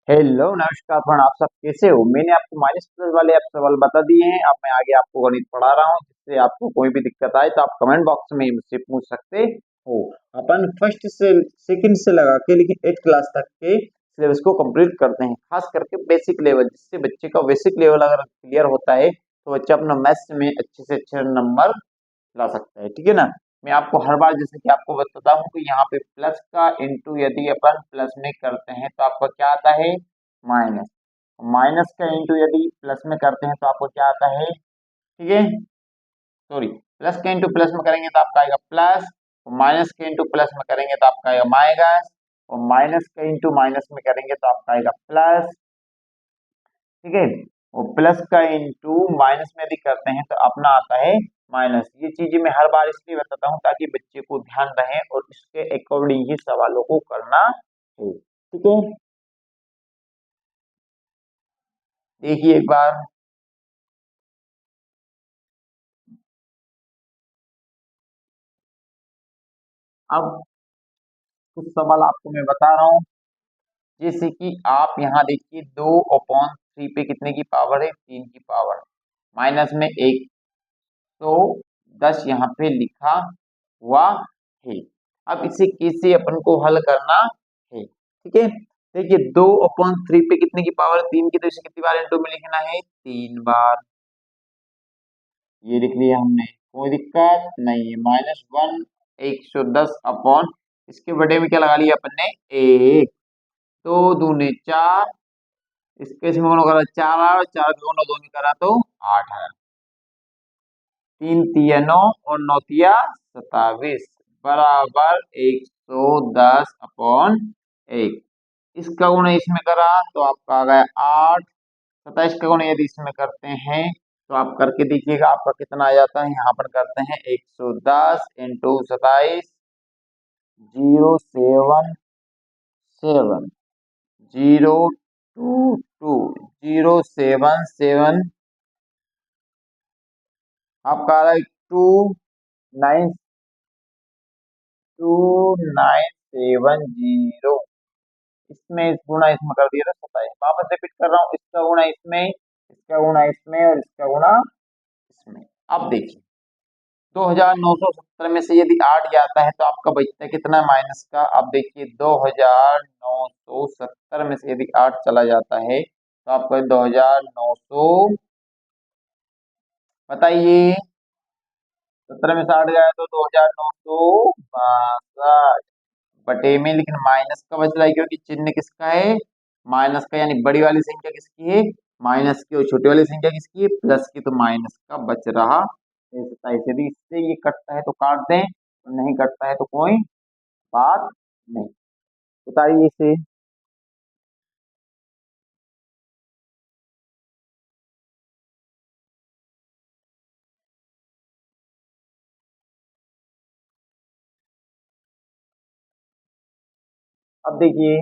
Hello नमस्कार friend, आप सब कैसे हो। मैंने आपको माइनस प्लस वाले आप सवाल बता दिए हैं। अब मैं आगे आपको गणित पढ़ा रहा हूँ। जिससे आपको कोई भी दिक्कत आए तो आप कमेंट बॉक्स में मुझसे पूछ सकते हो। अपन फर्स्ट से सेकंड से लगा के लेकिन 8 क्लास तक के सिलेबस को कंप्लीट करते हैं, खास करके बेसिक लेवल। जिससे बच्चे का बेसिक लेवल अगर क्लियर होता है तो बच्चा अपना मैथ्स में अच्छे से अच्छे नंबर ला सकता है। ठीक है ना। मैं आपको हर बार जैसे कि आपको बताता हूँ कि यहाँ पे प्लस का इंटू यदि अपन प्लस में करते हैं तो आपका क्या आता है, माइनस। माइनस का इंटू यदि प्लस में करते हैं तो आपको क्या आता है, ठीक है, सॉरी, प्लस का इंटू प्लस में करेंगे तो आपका आएगा प्लस, और माइनस का इंटू प्लस में करेंगे तो आपका आएगा माइनस, और माइनस का इंटू माइनस में करेंगे तो आपका आएगा प्लस। ठीक है। और प्लस का इंटू माइनस में यदि करते हैं तो अपना आता है माइनस। ये चीजें मैं हर बार इसलिए बताता हूँ ताकि बच्चे को ध्यान रहे और इसके अकॉर्डिंग ही सवालों को करना है। ठीक है। देखिए एक बार, अब कुछ सवाल आपको मैं बता रहा हूँ। जैसे कि आप यहाँ देखिए 2/3 पे कितने की पावर है, 3 की पावर, माइनस में 1, तो 10 यहाँ पे लिखा हुआ है। अब इसे कैसे अपन को हल करना है, ठीक है। देखिए 2/3 पे कितने की पावर 3 की, तो इसे कितनी बार इंटू में लिखना है, 3 बार। ये लिख लिया हमने, कोई दिक्कत नहीं है। -1 110 अपॉन, इसके बड़े में क्या लगा लिया अपन ने, 1, 2 दूनी 4, इसके इसमें कौन करा 4 आया, 4 दोनों दो में करा तो 8 आया, 3 तिया 9 और 9 तिया 27 बराबर 110 अपॉन 1। इसका गुण इसमें करा तो आपका आ गया 8। 27 का गुण यदि इसमें करते हैं तो आप करके देखिएगा आपका कितना आ जाता है। यहाँ पर करते हैं 110 इंटू 27, 077, 022 077, आपका आ रहा है 29 2970। इसमें इस गुणा इसमें कर दिया था 27, वापस रिपीट कर रहा हूँ, इसका गुणा इसमें, इसका गुणा इसमें और इसका गुणा इसमें। अब देखिए 2970 में से यदि 8 जाता है तो आपका बचता है कितना, माइनस का। अब देखिए 2970 में से यदि 8 चला जाता है तो आपका 2900, बताइए, 70 में से 8 गया तो 2962 बटे में, लेकिन माइनस का बच रहा है क्योंकि चिन्ह किसका है, माइनस का, यानी बड़ी वाली संख्या किसकी है, माइनस की, और छोटी वाली संख्या किसकी है, प्लस की, तो माइनस का बच रहा है 27। यदि इससे ये कटता है तो काट दें, तो नहीं कटता है तो कोई बात नहीं। बताइए इसे। अब देखिए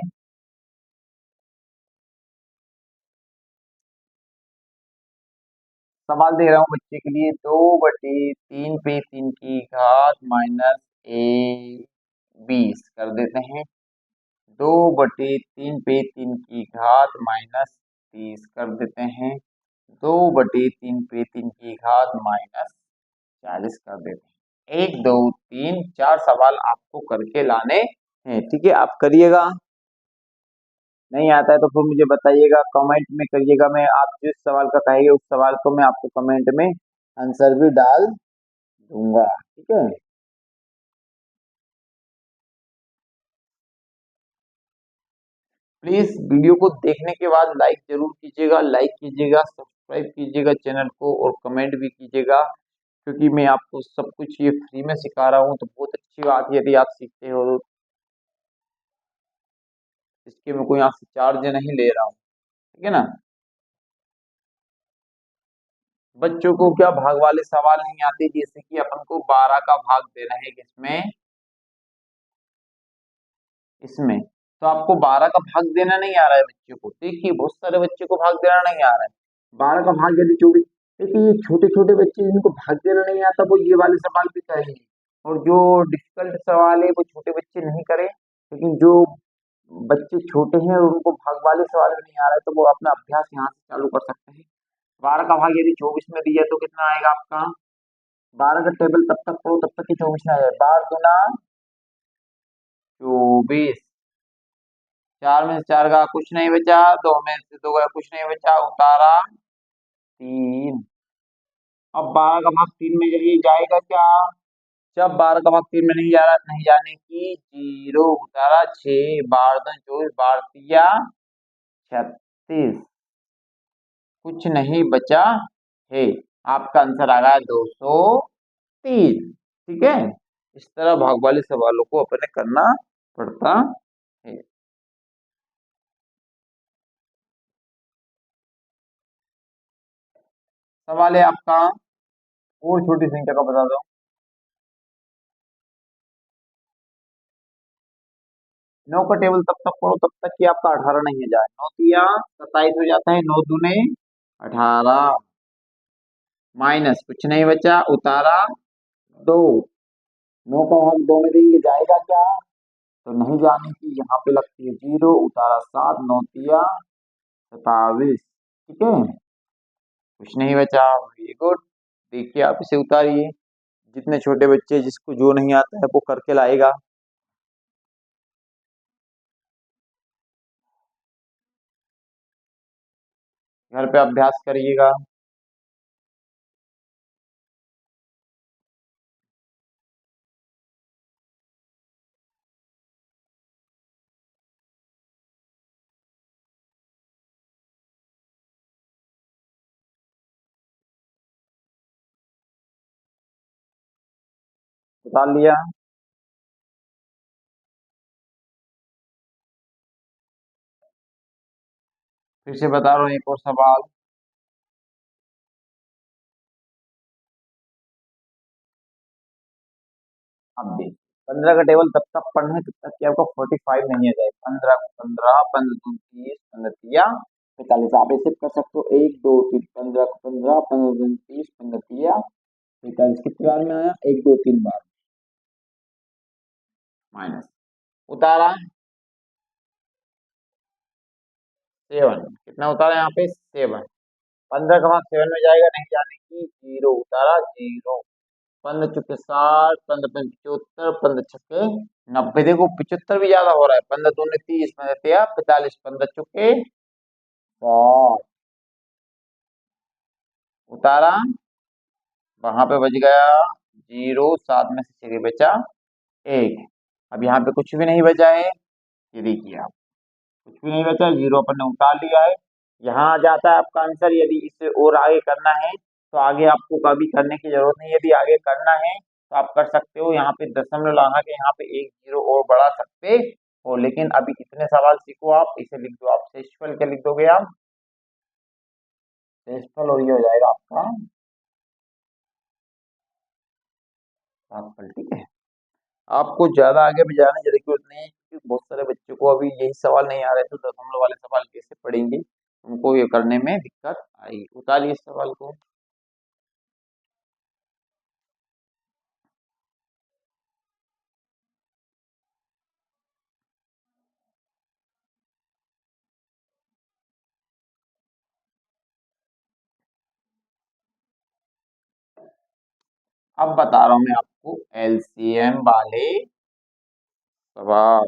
सवाल दे रहा हूँ बच्चे के लिए, 2/3 पे 3 की घात माइनस ए 20 कर देते हैं, 2/3 पे 3 की घात -30 कर देते हैं, 2/3 पे 3 की घात -40 कर देते हैं। 1 2 3 4 सवाल आपको करके लाने हैं। ठीक है, आप करिएगा। नहीं आता है तो फिर मुझे बताइएगा, कमेंट में करिएगा। मैं आप जिस सवाल का कहेंगे उस सवाल को मैं आपको कमेंट में आंसर भी डाल दूंगा। ठीक है। प्लीज वीडियो को देखने के बाद लाइक जरूर कीजिएगा, लाइक कीजिएगा, सब्सक्राइब कीजिएगा चैनल को, और कमेंट भी कीजिएगा। क्योंकि मैं आपको सब कुछ ये फ्री में सिखा रहा हूँ तो बहुत अच्छी बात है यदि आप सीखते हो तो। इसके मैं कोई आपसे चार्ज नहीं ले रहा हूँ। ठीक है ना। बच्चों को क्या भाग वाले सवाल नहीं आते, जैसे कि अपन को 12 का भाग देना है किसमें, इसमें, तो आपको 12 का भाग देना नहीं आ रहा है बच्चे को। देखिए बहुत सारे बच्चे को भाग देना नहीं आ रहा है, 12 का भाग यदि 24। देखिए ये छोटे छोटे बच्चे जिनको भाग देना नहीं आता वो ये वाले सवाल भी करेंगे, और जो डिफिकल्ट सवाल है वो छोटे बच्चे नहीं करें, लेकिन जो बच्चे छोटे हैं और उनको भाग वाले सवाल भी नहीं आ रहा है, तो वो अपना अभ्यास यहाँ से चालू कर सकते हैं। 12 का भाग यदि 24 में दिया तो कितना आएगा आपका? 12 का टेबल तब तक पढ़ो तब तक कि 24 में आ जाए। 12 दूना 24, 4 में से 4 का कुछ नहीं बचा, 2 में से 2 का कुछ नहीं बचा, उतारा 3। अब 12 का भाग 3 में यही जाएगा क्या? जब 12 का भाग 3 में नहीं जा रहा, नहीं जाने की 0 उतारा 6, 12 दूनी 24, 12 तिया 36, कुछ नहीं बचा है। आपका आंसर आ रहा है 203। ठीक है, इस तरह भाग वाले सवालों को अपने करना पड़ता है। सवाल है आपका, और छोटी संख्या का बता दो। 9 का टेबल तब तक पढ़ो तब तक कि आपका 18 नहीं है जाए। 9 तिया 27 हो जाता है, 9 दूने 18, माइनस कुछ नहीं बचा, उतारा 2। 9 का भाग 2 में देंगे, जाएगा क्या? तो नहीं जाने की यहाँ पे लगती है 0, उतारा 7, 9 तिया 27। ठीक है, कुछ नहीं बचा। Very good. देखिए आप इसे उतारिए। जितने छोटे बच्चे जिसको जो नहीं आता है वो करके लाएगा। घर पे अभ्यास करिएगा। बता लिया। फिर से बता रहा हूँ एक और सवाल। अब देख, 15 का टेबल तब तक पढ़ना है तब तक कि आपको 45 नहीं आ जाए। 15 को 15, 15 दूनी 30, 15 तिया 45। आप ऐसे कर सकते हो, 1 2 3, 15 को 15, 15 दूनी 30, 15 तिया 45। कितनी बार में आया? 1 2 3 बार। माइनस, उतारा 7। कितना उतारा यहाँ पे? 7। 15 का भाग 7 में जाएगा, नहीं जाने की 0, उतारा 0। 15 चुके 60, 15 पंच 75, 15 छक्के 90। देखो 75 भी ज्यादा हो रहा है। 15 दूनी 30, 15 तिया 45, 15 चुके 60, उतारा, वहां पे बच गया 0, 7 में से 6 बचा 1। अब यहाँ पे कुछ भी नहीं बचा है, ये देखिए आप, कुछ भी नहीं बचा, 0 अपन ने उतार लिया है। यहाँ आ जाता है आपका आंसर। यदि इसे और आगे करना है तो आगे आपको कभी करने की जरूरत नहीं है। यदि आगे करना है तो आप कर सकते हो, यहाँ पे दशमलव लगा के यहाँ पे एक 0 और बढ़ा सकते हो। लेकिन अभी इतने सवाल सीखो, आप इसे लिख दो। आप सेशफल क्या लिख दोगे? आप सेशफल, और ये हो जाएगा आपका भागफल। ठीक है, आपको ज्यादा आगे भी जाने की जरूरत नहीं है, क्योंकि बहुत सारे बच्चों को अभी यही सवाल नहीं आ रहे, तो दशमलव वाले सवाल कैसे पढ़ेंगे? उनको ये करने में दिक्कत आई। उतारिए इस सवाल को। अब बता रहा हूं मैं आपको एलसीएम वाले सवाल।